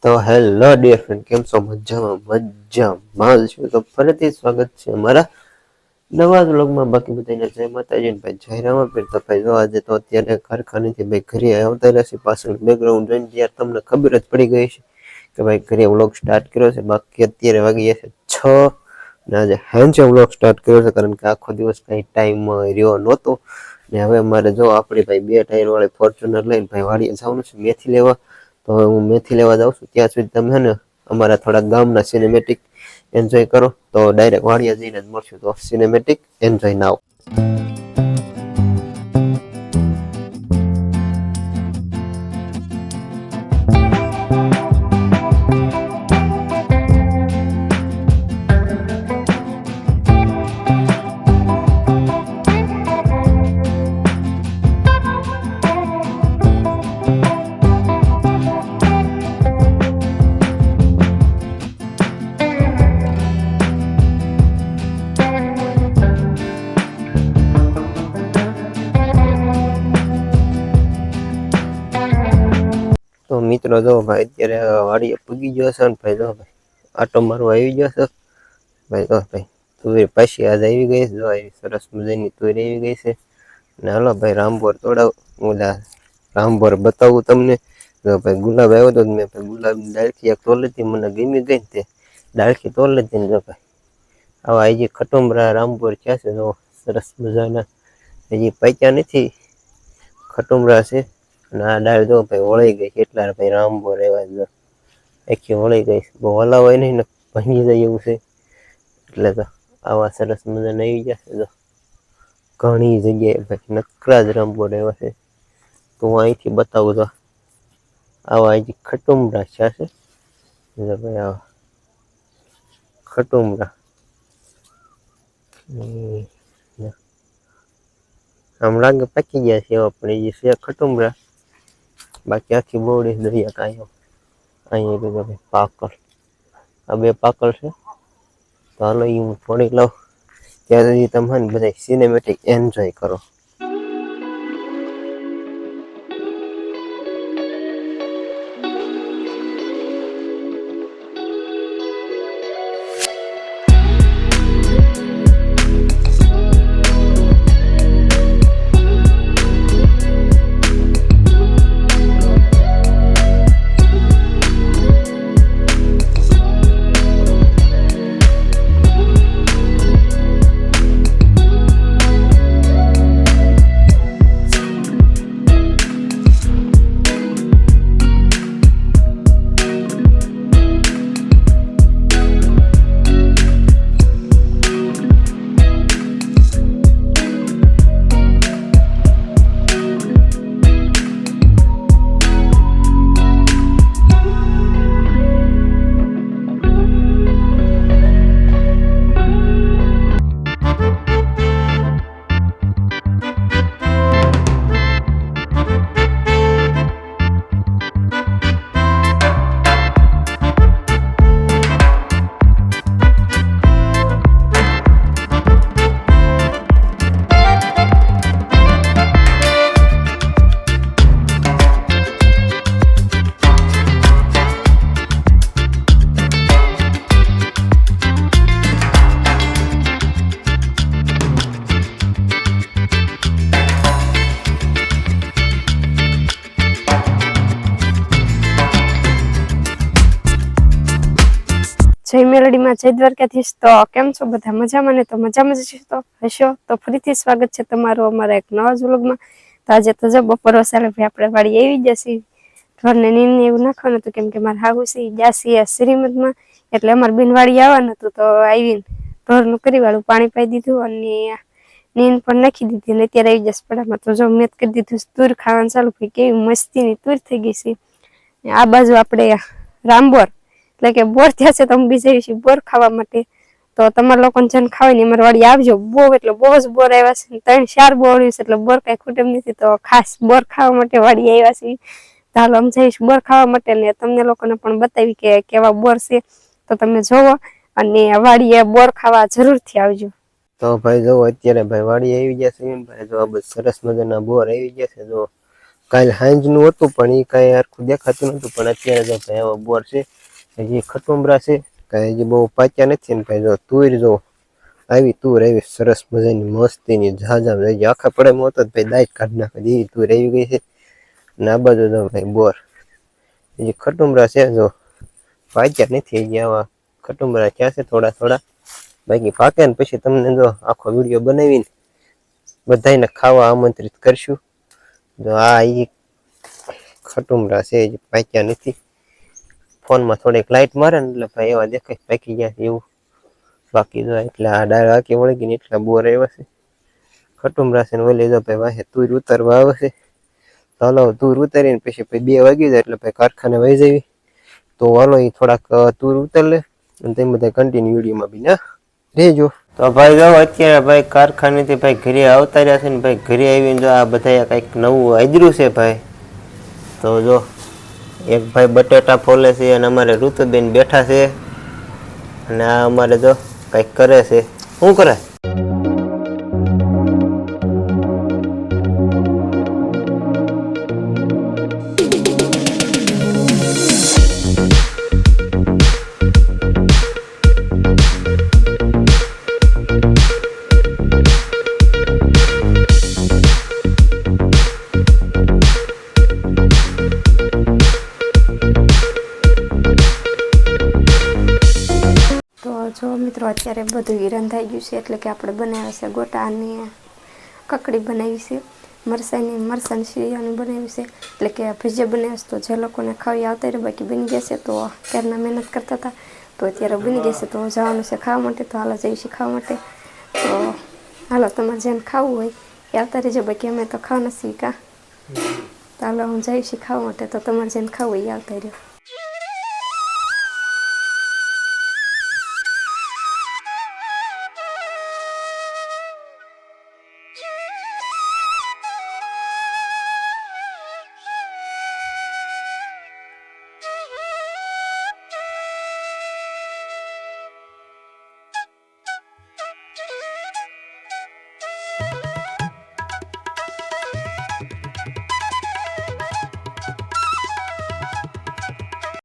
તો hello dear friend, કેમ છો? મજામાં છું. તો ફરીથી સ્વાગત છે અમારા નવા વ્લોગમાં. બાકી બધાને જય માતાજી ભાઈ, જય રામાપીર. તો ભાઈ જો આજે તો અત્યારે કારખાનેથી ભાઈ ઘરે આવતા રહેશે. પાછળ બેકગ્રાઉન્ડ જોઈને યાર તમને ખબર જ પડી ગઈ છે કે ભાઈ ઘરે વ્લોગ સ્ટાર્ટ કર્યો છે. બાકી અત્યારે વાગી જશે 6 ને આજે હેન્ચે વ્લોગ સ્ટાર્ટ કર્યો છે, કારણ કે આખો દિવસ કઈ ટાઈમ રહ્યો નહોતો. ને હવે મારે જો આપણી ભાઈ 2 ટાયર વાળી ફોર્ચ્યુનર લઈને ભાઈ વાડીએ જવાનું છે મેથી લેવા. તો હું મેથી લેવા જાઉં છું. ત્યાં સુધી તમે ને અમારા થોડા ગામના સિનેમેટિક એન્જોય કરો. તો ડાયરેક્ટ વાડીએ જઈને જ મળશું. તો સિનેમેટિક એન્જોય નાવ. તો મિત્રો જો ભાઈ અત્યારે વાડીએ પૂગી ગયો છે ને ભાઈ જો ભાઈ આટો મારવા આવી ગયો છે ભાઈ. જો ભાઈ તુવેર પાછી આજ આવી ગઈ છે. જો આવી સરસ મજાની તુવેર આવી ગઈ છે. ને હાલો ભાઈ રામબોર તોડાવ, ઓલા રામબોર બતાવું તમને. જો ભાઈ ગુલાબ આવ્યો તો મેં ભાઈ ગુલાબની ડાળખી એક તોડ લીધી, મને ગમી ગઈ ને તે ડાળખી તોડ લીધી ને જો ભાઈ આવા હજી ખટુંબરા રામબોર થયા છે. જો સરસ મજાના હજી પાક્યા નથી, ખટુંબરા છે. અને આ ડાળ જો ભાઈ વળી ગઈ, કેટલા ભાઈ રામબોર એવા જો આખી વળી ગઈ. બહુ હલાવાય નહીં ને ભાંગી જાય એવું છે. એટલે તો આવા સરસ મજાના આવી જશે. જો ઘણી જગ્યાએ ભાઈ નકરા જ રામબોર એવા છે. તો હું અહીંથી બતાવું તો આવા હજી ખટુંબરા છે. ભાઈ આવા ખટુંબરા આમ લાગે પાકી ગયા છે એવા, પણ એ છે ખટુંબરા. બાકી આખી બોવડી દરિયા કાંઈ અહીંયા ભાઈ પાકળ, આ 2 પાકળ છે. તો હાલો એ હું થોડીક લઉં, ત્યાં સુધી તમે બધા સિનેમેટિક એન્જોય કરો. જય મેલડીમાં જય દ્વારકાધીશ. તો કેમ છો બધા? મજામાં ને? તો મજામાં જ તો હશો. તો ફરીથી સ્વાગત છે તમારું અમારા એક નવા જ વ્લોગમાં. તો આજે તો જો બપોર વસાલે ભાઈ આપણે વાડી આવી જશે. ઘરને નીંદ એવું નાખવાનું હતું, કેમ કે મારે હાહુ છે જાસી શ્રીમદમાં, એટલે અમારે બેન વાડી આવવાનું હતું. તો આવીને ઘરનું કરી વાળું પાણી પાઈ દીધું અને નીંદ પણ નાખી દીધી. ને અત્યારે આવી જશે પડામાં. તો જો મેં કરી દીધું તુર ખાવાનું ચાલુ. ભાઈ કેવી મસ્તીની તુર થઈ ગઈ છે. આ બાજુ આપણે રામબોર એટલે કે બોર થયા છે, તો અમે બીજા છીએ બોર ખાવા માટે. તો તમારા લોકોને જન ખાવાય ને અમારી વાડી આવજો. બહુ એટલે બહુ જ બોર આવ્યા છે, 3-4 બોર છે, એટલે બોર કઈ ખૂટે નથી. તો ખાસ બોર ખાવા માટે વાડી આવ્યા છે. તો હાલો અમે જઈશ બોર ખાવા માટે, ને તમને લોકોને પણ બતાવી કે કેવા બોર છે. તો તમે જોવો અને વાડીએ બોર ખાવા જરૂરથી આવજો. તો ભાઈ જો અત્યારે ભાઈ વાડી આવી ગયા છે ભાઈ. જો આ બસ સરસ મજાના બોર આવી ગયા છે. જો કાલે સાંજનું હતું પણ એ કાંઈ આખું દેખાતું નહોતું. પણ અત્યારે જો ભાઈ આવા બોર છે, હજી ખટુંબરા છે, કાંઈ હજી બહુ પાક્યા નથી ને ભાઈ. જો તુર જો આવી તુર આવી સરસ મજાની મસ્તીની ઝાઝા રહી આખા પડેમાં હતો ભાઈ દાઈટ કાઢી નાખે એવી તુર આવી ગઈ છે. ને આ બાજુ જો ભાઈ બોર હજી ખટુંબરા છે, જો પાક્યા નથી હજી. આવા ખટુંબરા ક્યાં છે થોડા થોડા, બાકી પાકે ને પછી તમને જો આખો વિડીયો બનાવીને બધાને ખાવા આમંત્રિત કરશું. જો આ ઈ ખટુંબરા છે, હજી પાક્યા નથી. ફોનમાં થોડીક લાઇટ મારે ને એટલે ભાઈ એવા દેખાય પાકી ગયા છે એવું. બાકી જો એટલે આ ડાળ આખી વળી ગઈ ને એટલા બોર આવ્યા છે. ખટુંબરા છે ને ઓલી જો ભાઈ વાહે તુર ઉતારવા આવે છે. તો હાલો તુર ઉતારીને પછી 2 વાગી જાય એટલે ભાઈ કારખાને વહી જવી. તો હાલો એ થોડાક તુર ઉતાર લે અને તમે બધા કન્ટિન્યુ વિડીયોમાં બી ના રહેજો. તો ભાઈ જો અત્યારે ભાઈ કારખાનેથી ભાઈ ઘરે આવતા રહ્યા છે ને ભાઈ ઘરે આવીને જો આ બધા કંઈક નવું હાજરું છે ભાઈ. તો જો એક ભાઈ બટેટા ફોલે છે અને અમારે ઋતુબેન બેઠા છે અને આ અમારે જો કંઈક કરે છે. શું કરે? જો મિત્રો અત્યારે બધું રંધાઈ ગયું છે એટલે કે આપણે બનાવ્યા છે ગોટા અને કકડી બનાવી છે, મરસાની શીરિયાની બનાવી છે એટલે કે ભજીયા બનાવ્યા છે. તો જે લોકોને ખાવી આવતા રહે બાકી બની ગયા છે તો ક્યારના મહેનત કરતા હતા તો અત્યારે બની ગયા છે. તો જવાનું છે ખાવા માટે, તો હાલો જઈશું ખાવા માટે. તો હાલો તમારે જેને ખાવું હોય એ આવતા રહેજો, બાકી અમે તો ખાવા નથી કાં. તો હાલો હું જઈશું ખાવા માટે, તો તમારે જેને ખાવું હોય એ આવતા રહ્યો.